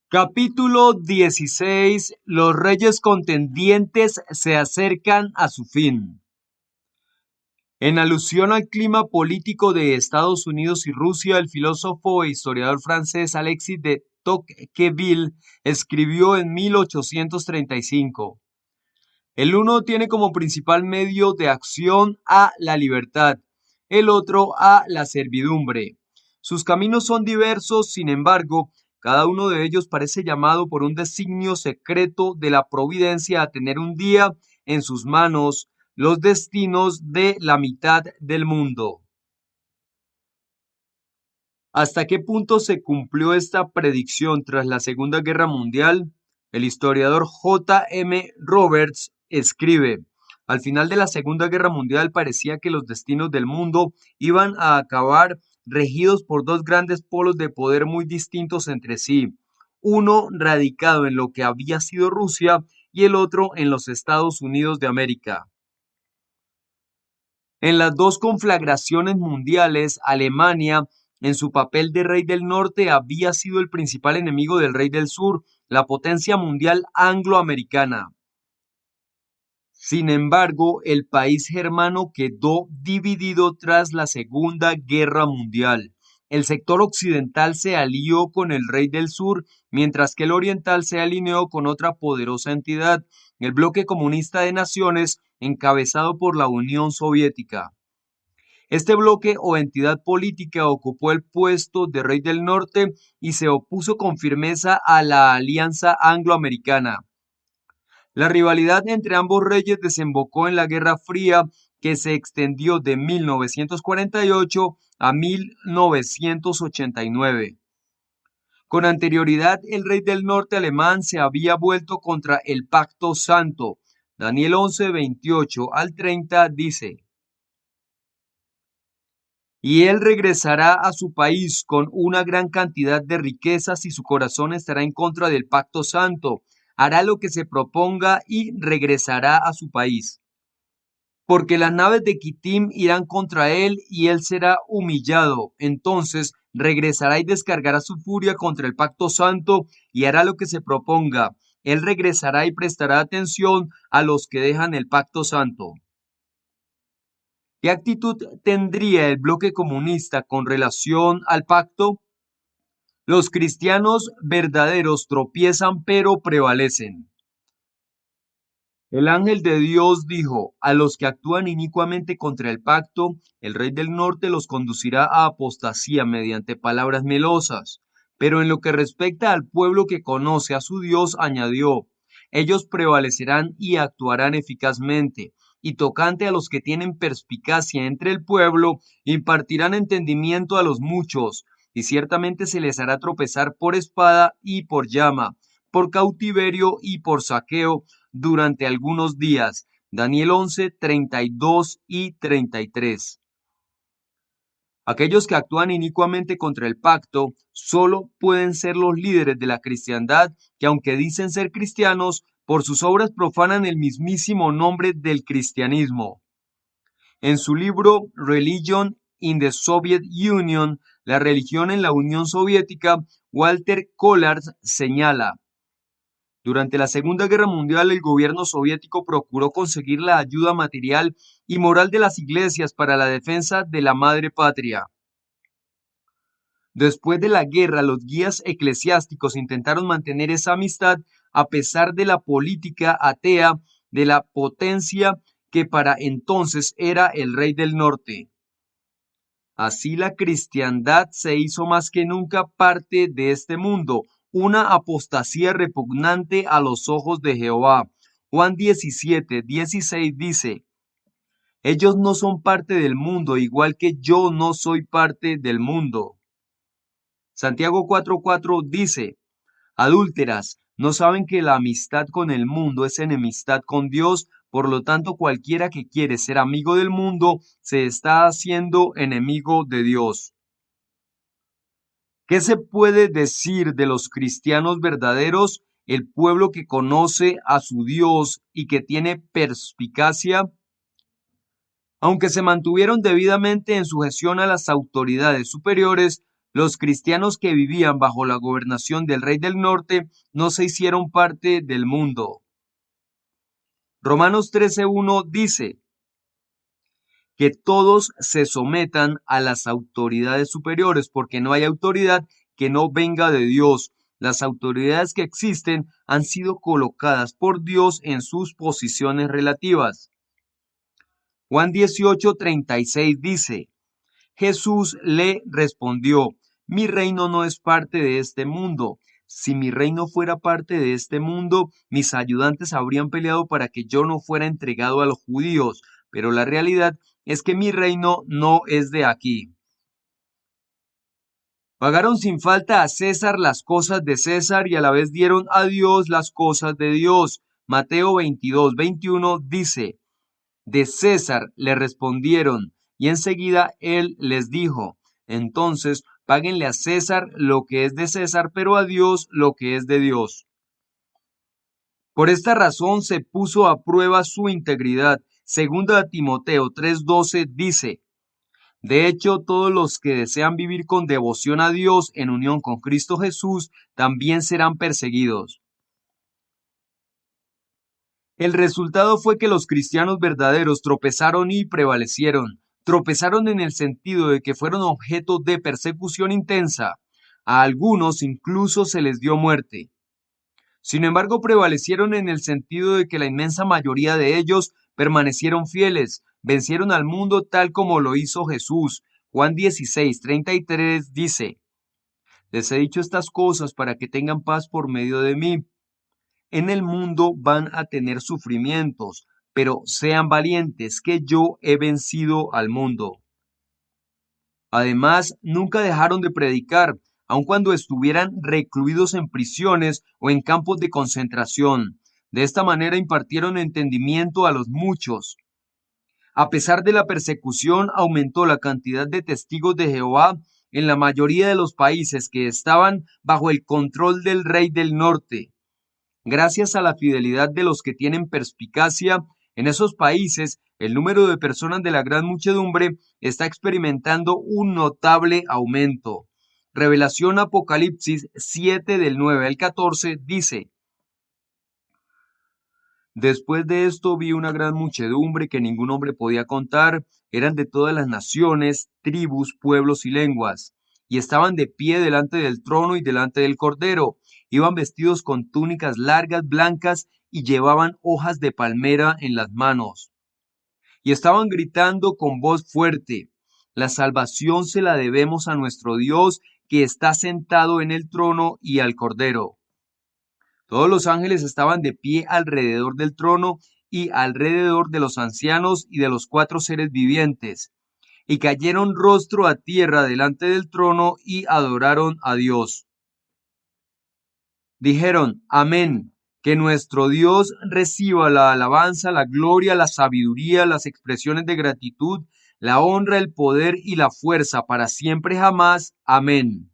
Capítulo 16. Los reyes contendientes se acercan a su fin. En alusión al clima político de Estados Unidos y Rusia, el filósofo e historiador francés Alexis de Tocqueville escribió en 1835: el uno tiene como principal medio de acción a la libertad, el otro a la servidumbre. Sus caminos son diversos, sin embargo, cada uno de ellos parece llamado por un designio secreto de la providencia a tener un día en sus manos los destinos de la mitad del mundo. ¿Hasta qué punto se cumplió esta predicción tras la Segunda Guerra Mundial? El historiador J. M. Roberts escribe: al final de la Segunda Guerra Mundial parecía que los destinos del mundo iban a acabar regidos por dos grandes polos de poder muy distintos entre sí, uno radicado en lo que había sido Rusia y el otro en los Estados Unidos de América. En las dos conflagraciones mundiales, Alemania, en su papel de rey del norte, había sido el principal enemigo del rey del sur, la potencia mundial angloamericana. Sin embargo, el país germano quedó dividido tras la Segunda Guerra Mundial. El sector occidental se alió con el rey del sur, mientras que el oriental se alineó con otra poderosa entidad, el bloque comunista de naciones, encabezado por la Unión Soviética. Este bloque o entidad política ocupó el puesto de rey del norte y se opuso con firmeza a la alianza angloamericana. La rivalidad entre ambos reyes desembocó en la Guerra Fría, que se extendió de 1948 a 1989. Con anterioridad, el rey del norte alemán se había vuelto contra el Pacto Santo. Daniel 11, 28 al 30 dice: y él regresará a su país con una gran cantidad de riquezas y su corazón estará en contra del pacto santo. Hará lo que se proponga y regresará a su país. Porque las naves de Kitim irán contra él y él será humillado. Entonces regresará y descargará su furia contra el pacto santo y hará lo que se proponga. Él regresará y prestará atención a los que dejan el pacto santo. ¿Qué actitud tendría el bloque comunista con relación al pacto? Los cristianos verdaderos tropiezan pero prevalecen. El ángel de Dios dijo: a los que actúan inicuamente contra el pacto, el rey del norte los conducirá a apostasía mediante palabras melosas. Pero en lo que respecta al pueblo que conoce a su Dios, añadió: ellos prevalecerán y actuarán eficazmente. Y tocante a los que tienen perspicacia entre el pueblo, impartirán entendimiento a los muchos, y ciertamente se les hará tropezar por espada y por llama, por cautiverio y por saqueo, durante algunos días. Daniel 11, 32 y 33. Aquellos que actúan inicuamente contra el pacto solo pueden ser los líderes de la cristiandad que, aunque dicen ser cristianos, por sus obras profanan el mismísimo nombre del cristianismo. En su libro Religion in the Soviet Union, la religión en la Unión Soviética, Walter Kollars señala: durante la Segunda Guerra Mundial, el gobierno soviético procuró conseguir la ayuda material y moral de las iglesias para la defensa de la madre patria. Después de la guerra, los guías eclesiásticos intentaron mantener esa amistad a pesar de la política atea de la potencia que para entonces era el rey del norte. Así la cristiandad se hizo más que nunca parte de este mundo, una apostasía repugnante a los ojos de Jehová. Juan 17, 16 dice: ellos no son parte del mundo, igual que yo no soy parte del mundo. Santiago 4:4 dice: adúlteras, ¿no saben que la amistad con el mundo es enemistad con Dios? Por lo tanto, cualquiera que quiere ser amigo del mundo se está haciendo enemigo de Dios. ¿Qué se puede decir de los cristianos verdaderos, el pueblo que conoce a su Dios y que tiene perspicacia? Aunque se mantuvieron debidamente en sujeción a las autoridades superiores, Los cristianos que vivían bajo la gobernación del rey del norte no se hicieron parte del mundo. Romanos 13:1 dice que todos se sometan a las autoridades superiores, porque no hay autoridad que no venga de Dios. Las autoridades que existen han sido colocadas por Dios en sus posiciones relativas. Juan 18:36 dice: Jesús le respondió: mi reino no es parte de este mundo. Si mi reino fuera parte de este mundo, mis ayudantes habrían peleado para que yo no fuera entregado a los judíos, pero la realidad es que mi reino no es de aquí. Pagaron sin falta a César las cosas de César y a la vez dieron a Dios las cosas de Dios. Mateo 22:21 dice: de César le respondieron, y enseguida él les dijo: entonces páguenle a César lo que es de César, pero a Dios lo que es de Dios. Por esta razón se puso a prueba su integridad. Segunda a Timoteo 3:12 dice: de hecho, todos los que desean vivir con devoción a Dios en unión con Cristo Jesús también serán perseguidos. El resultado fue que los cristianos verdaderos tropezaron y prevalecieron. Tropezaron en el sentido de que fueron objeto de persecución intensa. A algunos incluso se les dio muerte. Sin embargo, prevalecieron en el sentido de que la inmensa mayoría de ellos permanecieron fieles, vencieron al mundo tal como lo hizo Jesús. Juan 16:33 dice: les he dicho estas cosas para que tengan paz por medio de mí. En el mundo van a tener sufrimientos, pero sean valientes, que yo he vencido al mundo. Además, nunca dejaron de predicar, aun cuando estuvieran recluidos en prisiones o en campos de concentración. De esta manera impartieron entendimiento a los muchos. A pesar de la persecución, aumentó la cantidad de testigos de Jehová en la mayoría de los países que estaban bajo el control del rey del norte. Gracias a la fidelidad de los que tienen perspicacia, en esos países el número de personas de la gran muchedumbre está experimentando un notable aumento. Revelación Apocalipsis 7 del 9 al 14 dice: después de esto vi una gran muchedumbre que ningún hombre podía contar, eran de todas las naciones, tribus, pueblos y lenguas, y estaban de pie delante del trono y delante del Cordero. Iban vestidos con túnicas largas blancas y llevaban hojas de palmera en las manos. Y estaban gritando con voz fuerte: la salvación se la debemos a nuestro Dios, que está sentado en el trono, y al Cordero. Todos los ángeles estaban de pie alrededor del trono y alrededor de los ancianos y de los 4 seres vivientes, y cayeron rostro a tierra delante del trono y adoraron a Dios. Dijeron: amén, que nuestro Dios reciba la alabanza, la gloria, la sabiduría, las expresiones de gratitud, la honra, el poder y la fuerza para siempre jamás. Amén.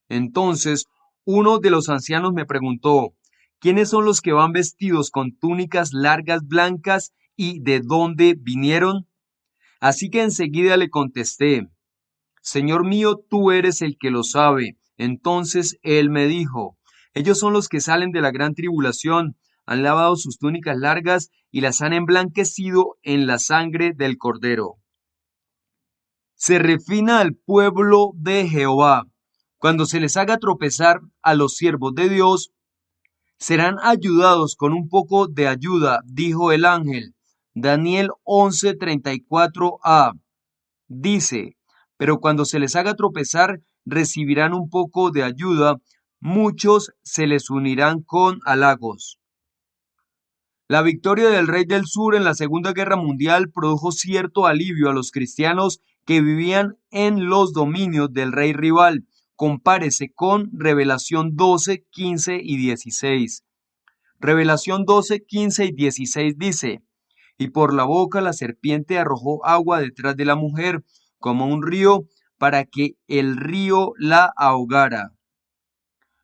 Entonces uno de los ancianos me preguntó: ¿quiénes son los que van vestidos con túnicas largas blancas y de dónde vinieron? Así que enseguida le contesté: Señor mío, tú eres el que lo sabe. Entonces él me dijo: ellos son los que salen de la gran tribulación, han lavado sus túnicas largas y las han emblanquecido en la sangre del Cordero. Se refina al pueblo de Jehová. Cuando se les haga tropezar a los siervos de Dios, serán ayudados con un poco de ayuda, dijo el ángel. Daniel 11:34a dice: pero cuando se les haga tropezar, recibirán un poco de ayuda, muchos se les unirán con halagos. La victoria del rey del sur en la Segunda Guerra Mundial produjo cierto alivio a los cristianos que vivían en los dominios del rey rival. Compárese con Revelación 12, 15 y 16. Revelación 12, 15 y 16 dice: y por la boca la serpiente arrojó agua detrás de la mujer, como un río, para que el río la ahogara.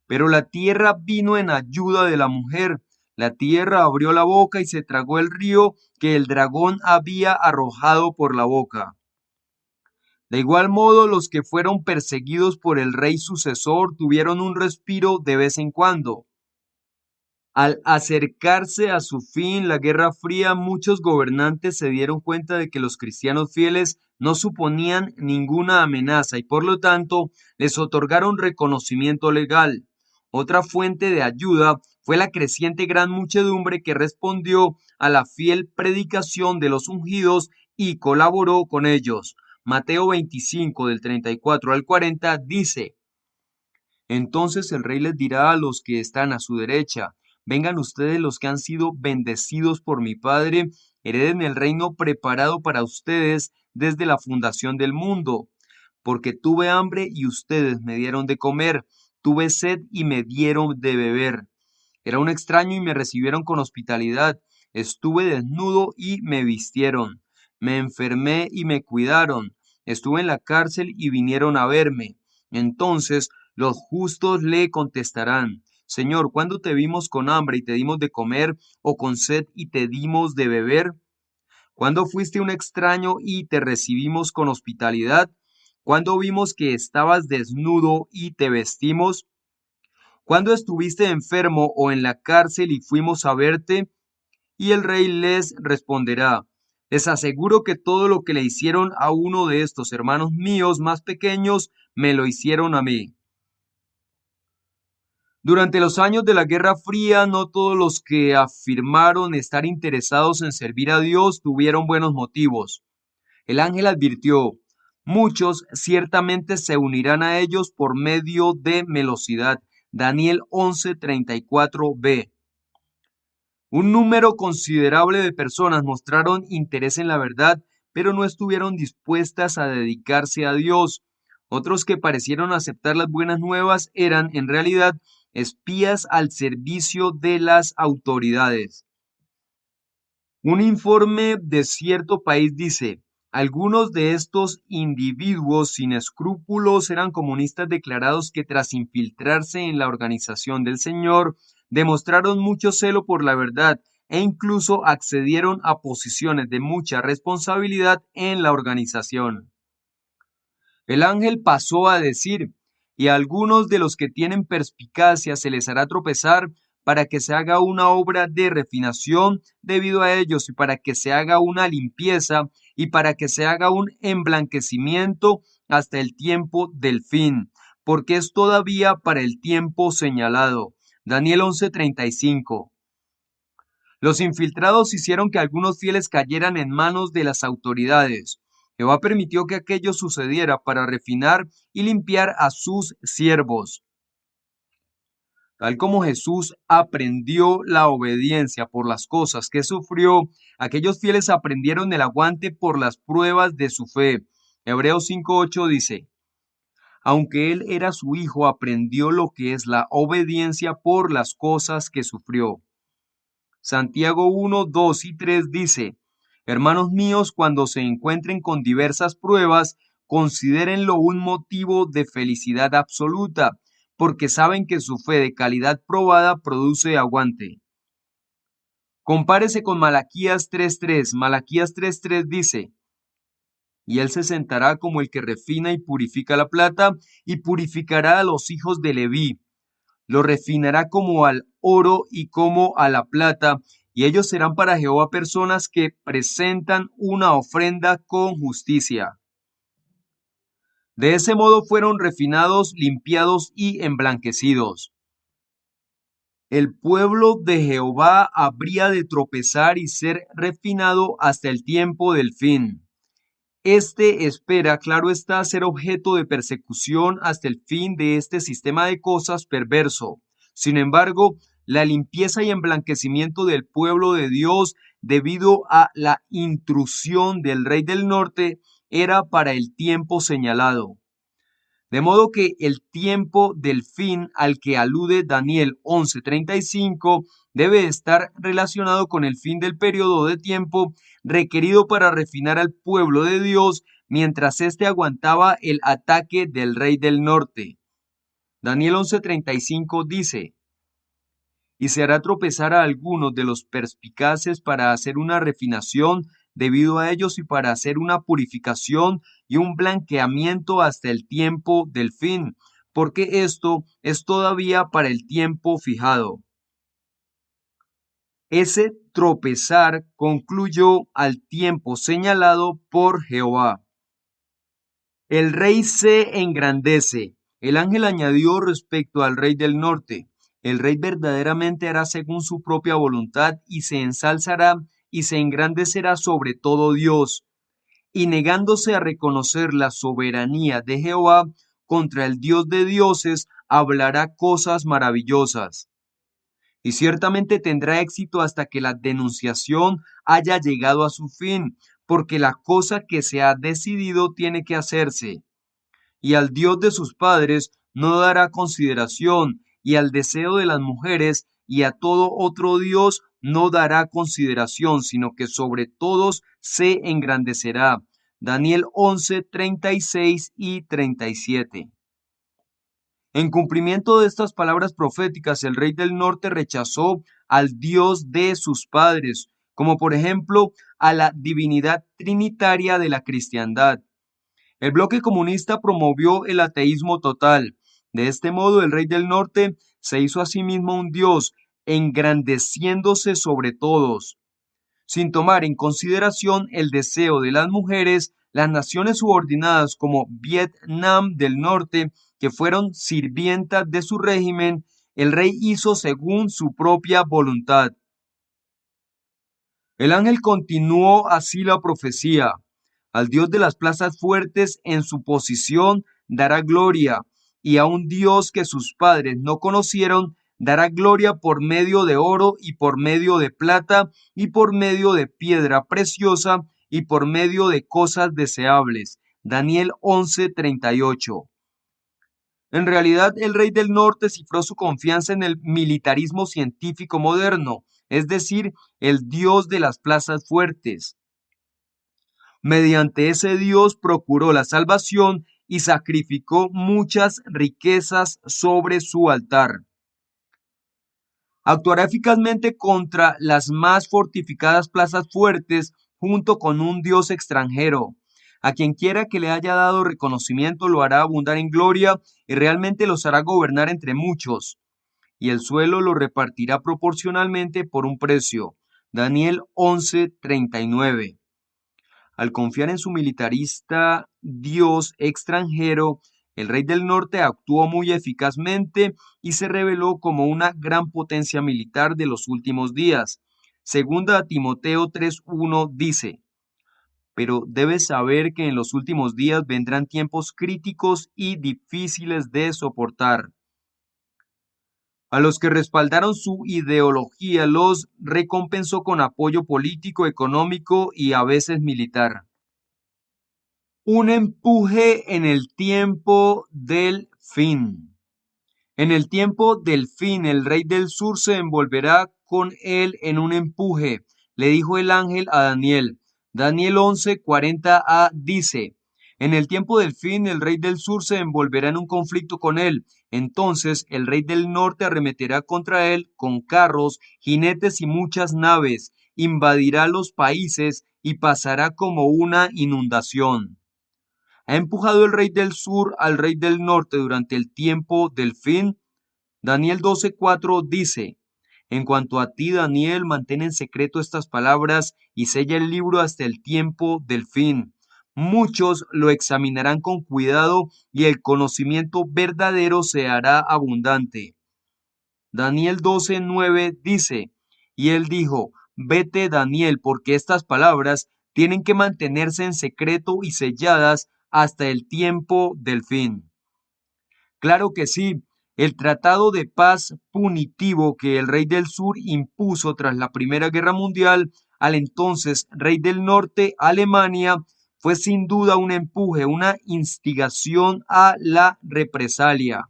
Pero la tierra vino en ayuda de la mujer. La tierra abrió la boca y se tragó el río que el dragón había arrojado por la boca. De igual modo, los que fueron perseguidos por el rey sucesor tuvieron un respiro de vez en cuando. Al acercarse a su fin la Guerra Fría, muchos gobernantes se dieron cuenta de que los cristianos fieles no suponían ninguna amenaza y por lo tanto les otorgaron reconocimiento legal. Otra fuente de ayuda fue la creciente gran muchedumbre que respondió a la fiel predicación de los ungidos y colaboró con ellos. Mateo 25 del 34 al 40 dice: Entonces el rey les dirá a los que están a su derecha: Vengan ustedes los que han sido bendecidos por mi Padre, hereden el reino preparado para ustedes desde la fundación del mundo. Porque tuve hambre y ustedes me dieron de comer, tuve sed y me dieron de beber. Era un extraño y me recibieron con hospitalidad, estuve desnudo y me vistieron, me enfermé y me cuidaron, estuve en la cárcel y vinieron a verme. Entonces los justos le contestarán: Señor, ¿cuándo te vimos con hambre y te dimos de comer, o con sed y te dimos de beber? ¿Cuándo fuiste un extraño y te recibimos con hospitalidad? ¿Cuándo vimos que estabas desnudo y te vestimos? ¿Cuándo estuviste enfermo o en la cárcel y fuimos a verte? Y el rey les responderá: Les aseguro que todo lo que le hicieron a uno de estos hermanos míos más pequeños, me lo hicieron a mí. Durante los años de la Guerra Fría, no todos los que afirmaron estar interesados en servir a Dios tuvieron buenos motivos. El ángel advirtió: muchos ciertamente se unirán a ellos por medio de melosidad. Daniel 11:34b. Un número considerable de personas mostraron interés en la verdad, pero no estuvieron dispuestas a dedicarse a Dios. Otros que parecieron aceptar las buenas nuevas eran, en realidad, espías al servicio de las autoridades. Un informe de cierto país dice: algunos de estos individuos sin escrúpulos eran comunistas declarados que tras infiltrarse en la organización del Señor, demostraron mucho celo por la verdad e incluso accedieron a posiciones de mucha responsabilidad en la organización. El ángel pasó a decir: y a algunos de los que tienen perspicacia se les hará tropezar, para que se haga una obra de refinación debido a ellos, y para que se haga una limpieza, y para que se haga un emblanquecimiento hasta el tiempo del fin, porque es todavía para el tiempo señalado. Daniel 11:35. Los infiltrados hicieron que algunos fieles cayeran en manos de las autoridades. Jehová permitió que aquello sucediera para refinar y limpiar a sus siervos. Tal como Jesús aprendió la obediencia por las cosas que sufrió, aquellos fieles aprendieron el aguante por las pruebas de su fe. Hebreos 5:8 dice: aunque él era su hijo, aprendió lo que es la obediencia por las cosas que sufrió. Santiago 1, 2 y 3 dice: Hermanos míos, cuando se encuentren con diversas pruebas, considérenlo un motivo de felicidad absoluta, porque saben que su fe de calidad probada produce aguante. Compárese con Malaquías 3:3. Malaquías 3:3 dice: Y él se sentará como el que refina y purifica la plata, y purificará a los hijos de Leví. Lo refinará como al oro y como a la plata, y ellos serán para Jehová personas que presentan una ofrenda con justicia. De ese modo fueron refinados, limpiados y emblanquecidos. El pueblo de Jehová habría de tropezar y ser refinado hasta el tiempo del fin. Este espera, claro está, ser objeto de persecución hasta el fin de este sistema de cosas perverso. Sin embargo, la limpieza y emblanquecimiento del pueblo de Dios debido a la intrusión del rey del norte era para el tiempo señalado. De modo que el tiempo del fin al que alude Daniel 11:35 debe estar relacionado con el fin del periodo de tiempo requerido para refinar al pueblo de Dios mientras éste aguantaba el ataque del rey del norte. Daniel 11:35 dice: y se hará tropezar a algunos de los perspicaces para hacer una refinación debido a ellos y para hacer una purificación y un blanqueamiento hasta el tiempo del fin, porque esto es todavía para el tiempo fijado. Ese tropezar concluyó al tiempo señalado por Jehová. El rey se engrandece. El ángel añadió respecto al rey del norte: el rey verdaderamente hará según su propia voluntad y se ensalzará y se engrandecerá sobre todo Dios, y negándose a reconocer la soberanía de Jehová contra el Dios de dioses, hablará cosas maravillosas. Y ciertamente tendrá éxito hasta que la denunciación haya llegado a su fin, porque la cosa que se ha decidido tiene que hacerse. Y al Dios de sus padres no dará consideración, y al deseo de las mujeres y a todo otro Dios no dará consideración, sino que sobre todos se engrandecerá. Daniel 11, 36 y 37. En cumplimiento de estas palabras proféticas, el rey del norte rechazó al Dios de sus padres, como por ejemplo a la divinidad trinitaria de la cristiandad. El bloque comunista promovió el ateísmo total. De este modo, el rey del norte se hizo a sí mismo un dios, engrandeciéndose sobre todos. Sin tomar en consideración el deseo de las mujeres, las naciones subordinadas como Vietnam del Norte, que fueron sirvientas de su régimen, el rey hizo según su propia voluntad. El ángel continuó así la profecía: al Dios de las plazas fuertes en su posición dará gloria, y a un Dios que sus padres no conocieron dará gloria por medio de oro y por medio de plata y por medio de piedra preciosa y por medio de cosas deseables. Daniel 11:38. En realidad, el rey del norte cifró su confianza en el militarismo científico moderno, es decir, el Dios de las plazas fuertes. Mediante ese Dios procuró la salvación y sacrificó muchas riquezas sobre su altar. Actuará eficazmente contra las más fortificadas plazas fuertes junto con un Dios extranjero. A quien quiera que le haya dado reconocimiento lo hará abundar en gloria y realmente los hará gobernar entre muchos. Y el suelo lo repartirá proporcionalmente por un precio. Daniel 11:39. Al confiar en su militarista Dios extranjero, el rey del norte actuó muy eficazmente y se reveló como una gran potencia militar de los últimos días. Segunda a Timoteo 3:1 dice: pero debes saber que en los últimos días vendrán tiempos críticos y difíciles de soportar. A los que respaldaron su ideología los recompensó con apoyo político, económico y a veces militar. Un empuje en el tiempo del fin. En el tiempo del fin, el rey del sur se envolverá con él en un empuje, le dijo el ángel a Daniel. Daniel 11:40a dice: en el tiempo del fin, el rey del sur se envolverá en un conflicto con él. Entonces el rey del norte arremeterá contra él con carros, jinetes y muchas naves, invadirá los países y pasará como una inundación. ¿Ha empujado el rey del sur al rey del norte durante el tiempo del fin? Daniel 12:4 dice: en cuanto a ti, Daniel, mantén en secreto estas palabras y sella el libro hasta el tiempo del fin. Muchos lo examinarán con cuidado y el conocimiento verdadero se hará abundante. Daniel 12:9 dice: y él dijo: vete, Daniel, porque estas palabras tienen que mantenerse en secreto y selladas hasta el tiempo del fin. Claro que sí, el tratado de paz punitivo que el rey del sur impuso tras la Primera Guerra Mundial al entonces rey del norte, Alemania, fue sin duda un empuje, una instigación a la represalia.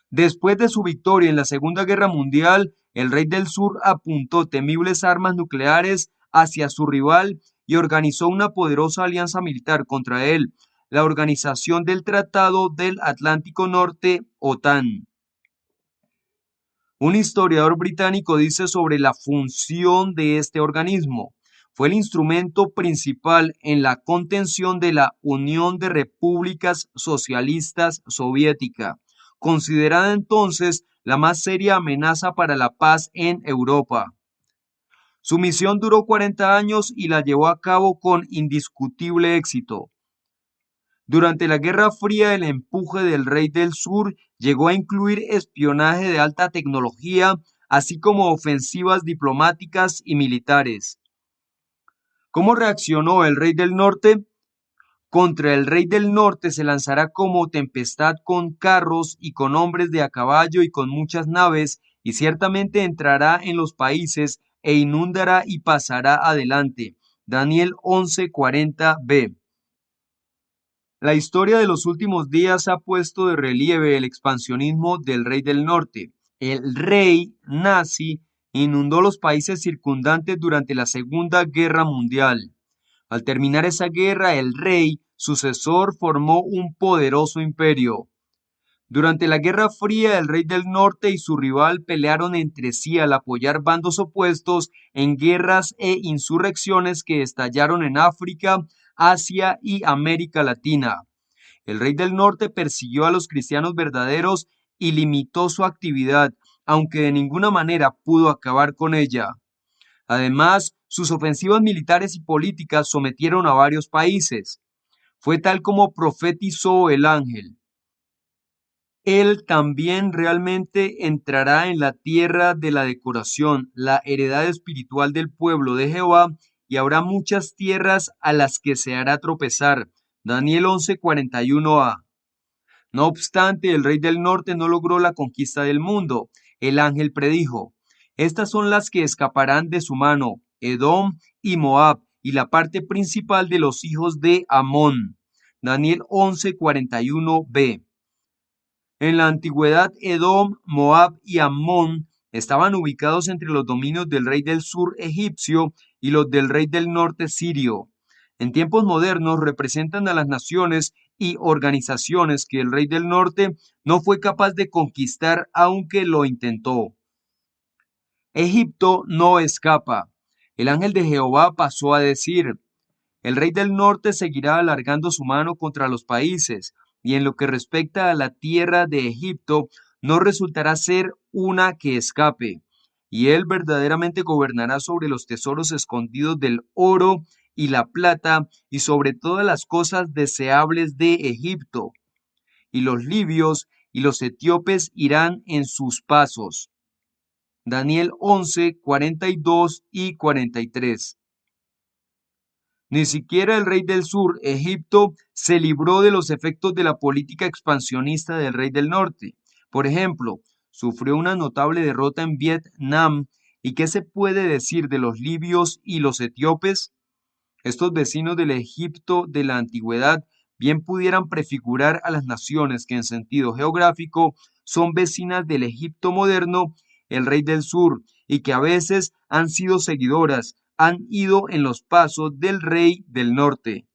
Después de su victoria en la Segunda Guerra Mundial, el rey del sur apuntó temibles armas nucleares hacia su rival y organizó una poderosa alianza militar contra él, la Organización del Tratado del Atlántico Norte, OTAN. Un historiador británico dice sobre la función de este organismo: Fue el instrumento principal en la contención de la Unión de Repúblicas Socialistas Soviética, considerada entonces la más seria amenaza para la paz en Europa. Su misión duró 40 años y la llevó a cabo con indiscutible éxito. Durante la Guerra Fría, el empuje del Rey del Sur llegó a incluir espionaje de alta tecnología, así como ofensivas diplomáticas y militares. ¿Cómo reaccionó el Rey del Norte? Contra el Rey del Norte se lanzará como tempestad con carros y con hombres de a caballo y con muchas naves, y ciertamente entrará en los países e inundará y pasará adelante. Daniel 11:40b. La historia de los últimos días ha puesto de relieve el expansionismo del Rey del Norte. El rey nazi inundó los países circundantes durante la Segunda Guerra Mundial. Al terminar esa guerra, el rey sucesor formó un poderoso imperio. Durante la Guerra Fría, el Rey del Norte y su rival pelearon entre sí al apoyar bandos opuestos en guerras e insurrecciones que estallaron en África, Asia y América Latina. El Rey del Norte persiguió a los cristianos verdaderos y limitó su actividad, aunque de ninguna manera pudo acabar con ella. Además, sus ofensivas militares y políticas sometieron a varios países. Fue tal como profetizó el ángel. Él también realmente entrará en la tierra de la decoración, la heredad espiritual del pueblo de Jehová, y habrá muchas tierras a las que se hará tropezar. Daniel 11:41a. No obstante, el rey del norte no logró la conquista del mundo. El ángel predijo: estas son las que escaparán de su mano, Edom y Moab, y la parte principal de los hijos de Amón. Daniel 11:41b. En la antigüedad, Edom, Moab y Amón estaban ubicados entre los dominios del rey del sur egipcio y los del rey del norte sirio. En tiempos modernos representan a las naciones y organizaciones que el rey del norte no fue capaz de conquistar aunque lo intentó. Egipto no escapa. El ángel de Jehová pasó a decir: el rey del norte seguirá alargando su mano contra los países, y en lo que respecta a la tierra de Egipto, no resultará ser una que escape, y él verdaderamente gobernará sobre los tesoros escondidos del oro y la plata, y sobre todas las cosas deseables de Egipto. Y los libios y los etíopes irán en sus pasos. Daniel 11:42 y 43. Ni siquiera el rey del sur, Egipto, se libró de los efectos de la política expansionista del rey del norte. Por ejemplo, sufrió una notable derrota en Vietnam. ¿Y qué se puede decir de los libios y los etíopes? Estos vecinos del Egipto de la antigüedad bien pudieran prefigurar a las naciones que en sentido geográfico son vecinas del Egipto moderno, el rey del sur, y que a veces han sido seguidoras, han ido en los pasos del rey del norte.